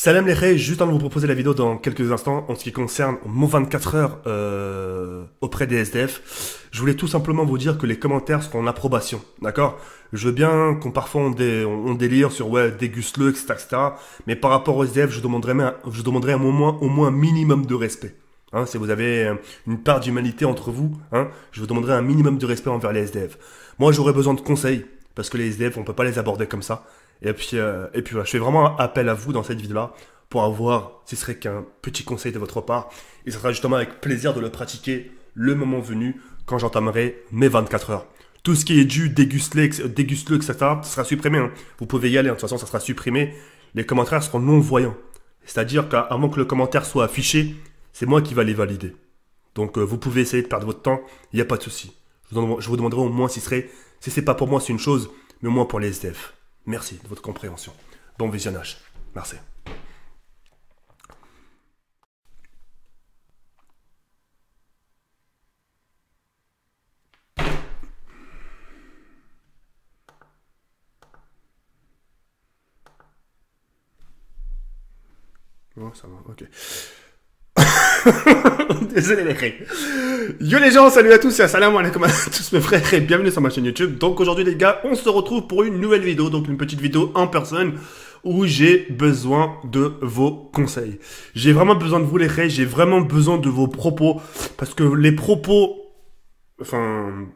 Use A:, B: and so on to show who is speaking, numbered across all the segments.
A: Salam les Rey, juste avant de vous proposer la vidéo dans quelques instants en ce qui concerne mon 24 heures auprès des SDF, je voulais tout simplement vous dire que les commentaires seront en approbation, d'accord? Je veux bien qu'on parfois on délire sur ouais, déguste-le, etc., mais par rapport aux SDF, je demanderais au moins un minimum de respect. Hein, si vous avez une part d'humanité entre vous, hein, je vous demanderai un minimum de respect envers les SDF. Moi, j'aurais besoin de conseils, parce que les SDF, on peut pas les aborder comme ça. Et puis voilà, je fais vraiment appel à vous dans cette vidéo-là pour avoir, ce serait qu'un petit conseil de votre part. Et ce sera justement avec plaisir de le pratiquer le moment venu quand j'entamerai mes 24 heures. Tout ce qui est dû, déguste-le, etc., ça sera supprimé. Hein. Vous pouvez y aller, hein. De toute façon, ça sera supprimé. Les commentaires seront non-voyants. C'est-à-dire qu'avant que le commentaire soit affiché, c'est moi qui va les valider. Donc vous pouvez essayer de perdre votre temps, il n'y a pas de souci. Je vous demanderai au moins si c'est pas pour moi, c'est une chose, mais au moins pour les SDF. Merci de votre compréhension. Bon visionnage. Merci. Bon, ça va, ok. Désolé les frères. Yo les gens, salut à tous et assalamu alaikum à tous mes frères et bienvenue sur ma chaîne YouTube. Donc aujourd'hui les gars, on se retrouve pour une nouvelle vidéo, donc une petite vidéo en personne où j'ai besoin de vos conseils. J'ai vraiment besoin de vous les frères, j'ai vraiment besoin de vos propos parce que les propos, enfin,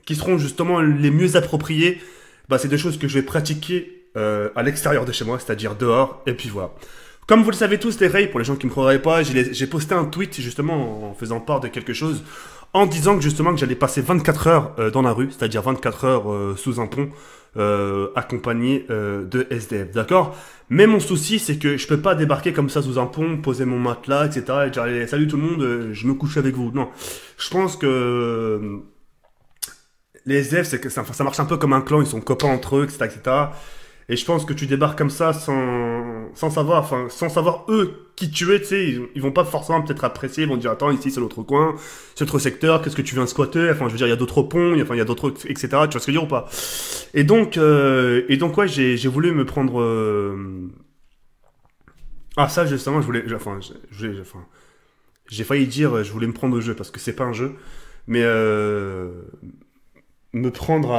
A: qui seront justement les mieux appropriés, bah, c'est des choses que je vais pratiquer à l'extérieur de chez moi, c'est-à-dire dehors, et puis voilà. Comme vous le savez tous les rails, pour les gens qui ne me croiraient pas, j'ai posté un tweet justement en faisant part de quelque chose, en disant que justement que j'allais passer 24 heures dans la rue, c'est-à-dire 24 heures sous un pont, accompagné de SDF, d'accord? Mais mon souci, c'est que je peux pas débarquer comme ça sous un pont, poser mon matelas, etc. et dire allez, salut tout le monde, je me couche avec vous. Non, je pense que les SDF, c'est que ça marche un peu comme un clan, ils sont copains entre eux, etc., etc. Et je pense que tu débarques comme ça sans savoir eux qui tu es, tu sais, ils vont pas forcément peut-être apprécier, ils vont dire attends, ici c'est l'autre coin, c'est l'autre secteur, qu'est-ce que tu viens squatter, enfin je veux dire, il y a d'autres ponts, il y a d'autres, etc., tu vois ce que je veux dire ou pas? Et donc ouais, j'ai voulu me prendre... Ah ça justement, j'ai failli dire, je voulais me prendre au jeu, parce que c'est pas un jeu, mais me prendre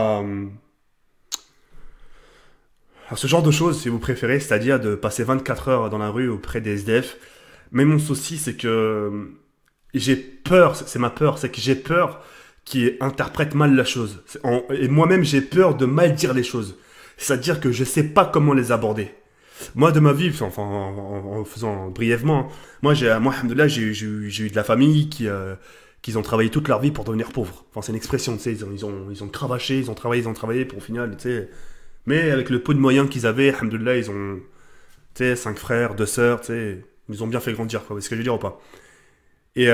A: à ce genre de choses, si vous préférez, c'est-à-dire de passer 24 heures dans la rue auprès des SDF. Mais mon souci, c'est que j'ai peur, c'est ma peur, c'est que j'ai peur qu'ils interprètent mal la chose. Et moi-même, j'ai peur de mal dire les choses. C'est-à-dire que je sais pas comment les aborder. Moi, de ma vie, enfin, en faisant brièvement, moi, alhamdoulilah, j'ai eu de la famille qui ont travaillé toute leur vie pour devenir pauvres. Enfin, c'est une expression, tu sais, ils ont cravaché, ils ont travaillé pour au final, tu sais... Mais avec le peu de moyens qu'ils avaient, alhamdoulilah, ils ont, tu sais, 5 frères, 2 sœurs, tu sais, ils ont bien fait grandir, quoi, est-ce que je veux dire ou pas? Et,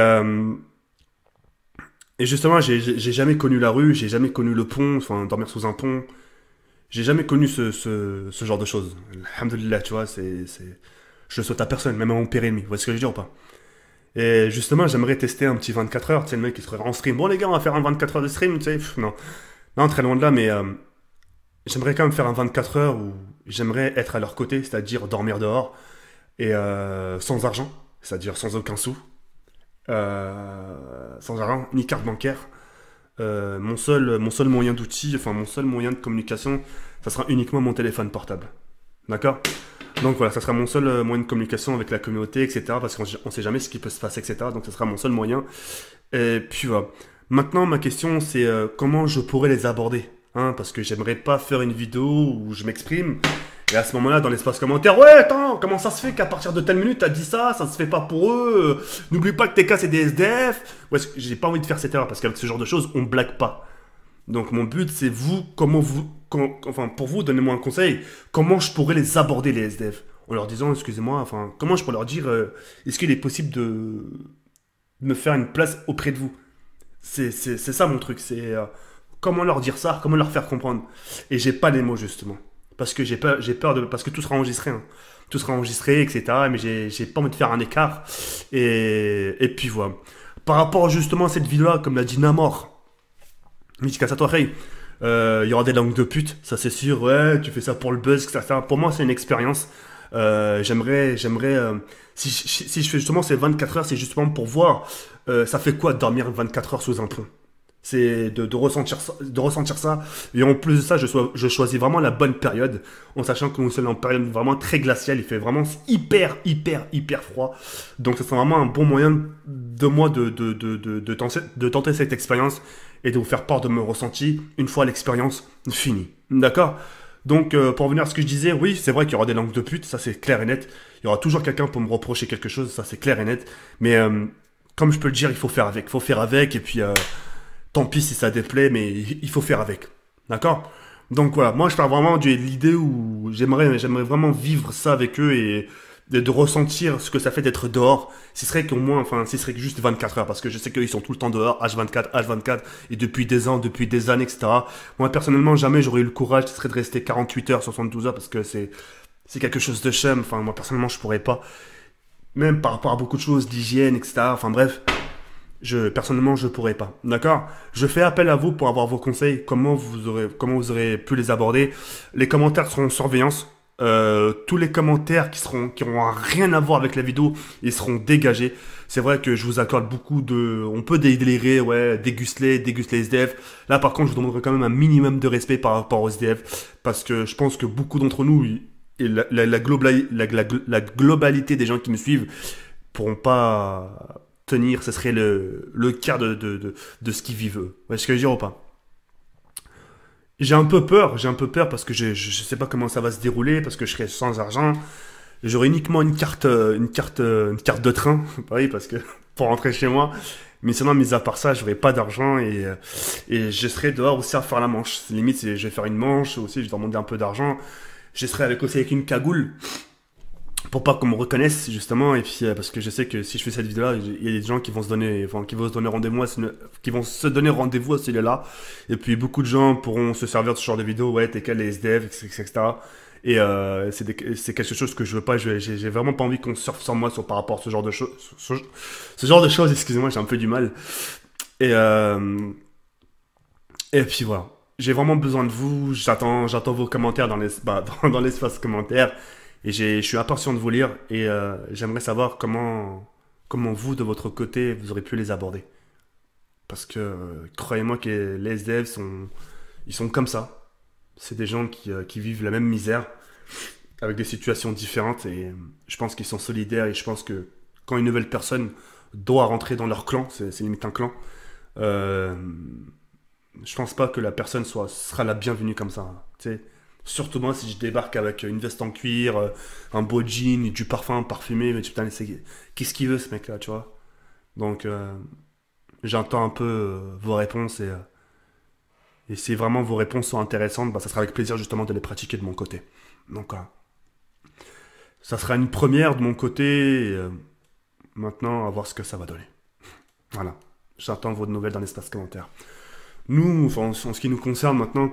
A: et justement, j'ai jamais connu la rue, j'ai jamais connu le pont, enfin, dormir sous un pont, j'ai jamais connu ce genre de choses. Alhamdoulilah, tu vois, je le souhaite à personne, même à mon pire ennemi, vous voyez ce que je veux dire ou pas? Et justement, j'aimerais tester un petit 24 heures, tu sais, le mec qui serait en stream. Bon les gars, on va faire un 24 heures de stream, tu sais, non. Non, très loin de là, mais... j'aimerais quand même faire un 24 heures où j'aimerais être à leur côté, c'est-à-dire dormir dehors, et sans argent, c'est-à-dire sans aucun sou, sans argent, ni carte bancaire. Mon seul moyen d'outil, enfin mon seul moyen de communication, ça sera uniquement mon téléphone portable. D'accord? Donc voilà, ça sera mon seul moyen de communication avec la communauté, etc. Parce qu'on ne sait jamais ce qui peut se passer, etc. Donc ça sera mon seul moyen. Et puis voilà. Maintenant, ma question, c'est comment je pourrais les aborder? Hein, parce que j'aimerais pas faire une vidéo où je m'exprime et à ce moment-là dans l'espace commentaire ouais attends comment ça se fait qu'à partir de telle minute t'as dit ça se fait pas pour eux, n'oublie pas que tes cas c'est des SDF. Ouais, j'ai pas envie de faire cette erreur parce qu'avec ce genre de choses on blague pas. Donc mon but c'est enfin pour vous donnez-moi un conseil, comment je pourrais les aborder les SDF en leur disant excusez-moi, enfin comment je pourrais leur dire est-ce qu'il est possible de me faire une place auprès de vous, c'est ça mon truc, c'est comment leur dire ça, comment leur faire comprendre. Et j'ai pas les mots justement. Parce que j'ai peur parce que tout sera enregistré. Hein. Tout sera enregistré, etc. Mais j'ai pas envie de faire un écart. Et puis voilà. Par rapport justement à cette vidéo-là, comme l'a dit Namor, il y aura des langues de pute, ça c'est sûr. Ouais, tu fais ça pour le buzz, etc. Pour moi, c'est une expérience. Si je fais justement ces 24 heures, c'est justement pour voir ça fait quoi de dormir 24 heures sous un pont. C'est de ressentir ça. Et en plus de ça, je choisis vraiment la bonne période, en sachant que nous sommes en période vraiment très glaciale. Il fait vraiment hyper froid. Donc, ça sera vraiment un bon moyen de moi de tenter cette expérience et de vous faire part de mon ressenti une fois l'expérience finie. D'accord? Donc, pour revenir à ce que je disais, oui, c'est vrai qu'il y aura des langues de pute, ça c'est clair et net. Il y aura toujours quelqu'un pour me reprocher quelque chose, ça c'est clair et net. Mais comme je peux le dire, il faut faire avec. Il faut faire avec et puis tant pis si ça déplaît, mais il faut faire avec. D'accord? Donc voilà, moi je pars vraiment de l'idée où j'aimerais vraiment vivre ça avec eux et de ressentir ce que ça fait d'être dehors. Ce serait qu'au moins, enfin, ce serait que juste 24 heures, parce que je sais qu'ils sont tout le temps dehors, H24, et depuis des ans, depuis des années, etc. Moi personnellement, jamais j'aurais eu le courage, ce serait de rester 48 heures, 72 heures, parce que c'est quelque chose de chum. Enfin, moi personnellement, je pourrais pas. Même par rapport à beaucoup de choses, d'hygiène, etc. Enfin bref. Personnellement, je pourrais pas. D'accord? Je fais appel à vous pour avoir vos conseils, comment vous aurez pu les aborder. Les commentaires seront en surveillance. Tous les commentaires qui auront rien à voir avec la vidéo, ils seront dégagés. C'est vrai que je vous accorde on peut délirer, ouais, déguster les SDF. Là, par contre, je vous demanderai quand même un minimum de respect par rapport aux SDF, parce que je pense que beaucoup d'entre nous, et la globalité des gens qui me suivent, pourront pas tenir, ce serait le quart de ce qu'ils vivent eux. Ouais, ce que je veux dire ou pas? J'ai un peu peur parce que je sais pas comment ça va se dérouler, parce que je serai sans argent. J'aurai uniquement une carte de train, oui, parce que pour rentrer chez moi. Mais sinon, mis à part ça, j'aurai pas d'argent et je serai dehors aussi à faire la manche. Limite, je vais faire une manche aussi, je vais demander un peu d'argent. Je serai aussi avec une cagoule pour pas qu'on me reconnaisse justement, et puis parce que je sais que si je fais cette vidéo là, il y a des gens qui vont se donner rendez-vous à celui-là, et puis beaucoup de gens pourront se servir de ce genre de vidéo. Ouais, t'es quel les SDF, etc. Et c'est quelque chose que je veux pas. J'ai vraiment pas envie qu'on surfe sur moi par rapport à ce genre de choses, ce genre de choses. Excusez-moi, j'ai un peu du mal. Et puis voilà, j'ai vraiment besoin de vous. J'attends vos commentaires dans l'espace commentaire. Et je suis impatient de vous lire et j'aimerais savoir comment vous, de votre côté, vous aurez pu les aborder. Parce que croyez-moi que les SDF ils sont comme ça. C'est des gens qui vivent la même misère avec des situations différentes et je pense qu'ils sont solidaires et je pense que quand une nouvelle personne doit rentrer dans leur clan, c'est limite un clan, euh, je pense pas que la personne sera la bienvenue comme ça. Tu sais. Surtout moi, si je débarque avec une veste en cuir, un beau jean, et du parfum parfumé, mais putain, qu'est-ce qu'il veut ce mec-là, tu vois? Donc, j'entends un peu vos réponses et si vraiment vos réponses sont intéressantes, bah, ça sera avec plaisir justement de les pratiquer de mon côté. Donc, ça sera une première de mon côté. Et, maintenant, à voir ce que ça va donner. Voilà. J'attends vos nouvelles dans l'espace commentaire. Nous, enfin, en ce qui nous concerne maintenant,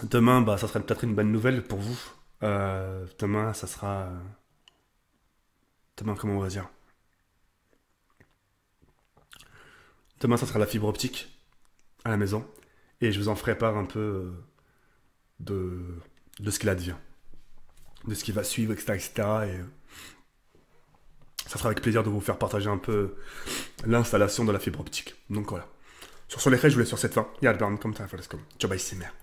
A: demain, bah, ça sera peut-être une bonne nouvelle pour vous. Demain, ça sera... Demain, comment on va dire? Demain, ça sera la fibre optique à la maison. Et je vous en ferai part un peu de, de ce qu'il advient. De ce qui va suivre, etc. etc. Et ça sera avec plaisir de vous faire partager un peu l'installation de la fibre optique. Donc voilà. Sur les je vous laisse sur cette fin. Ja, dann kommt einfach das kommen. Ciao, bye, c'est merde.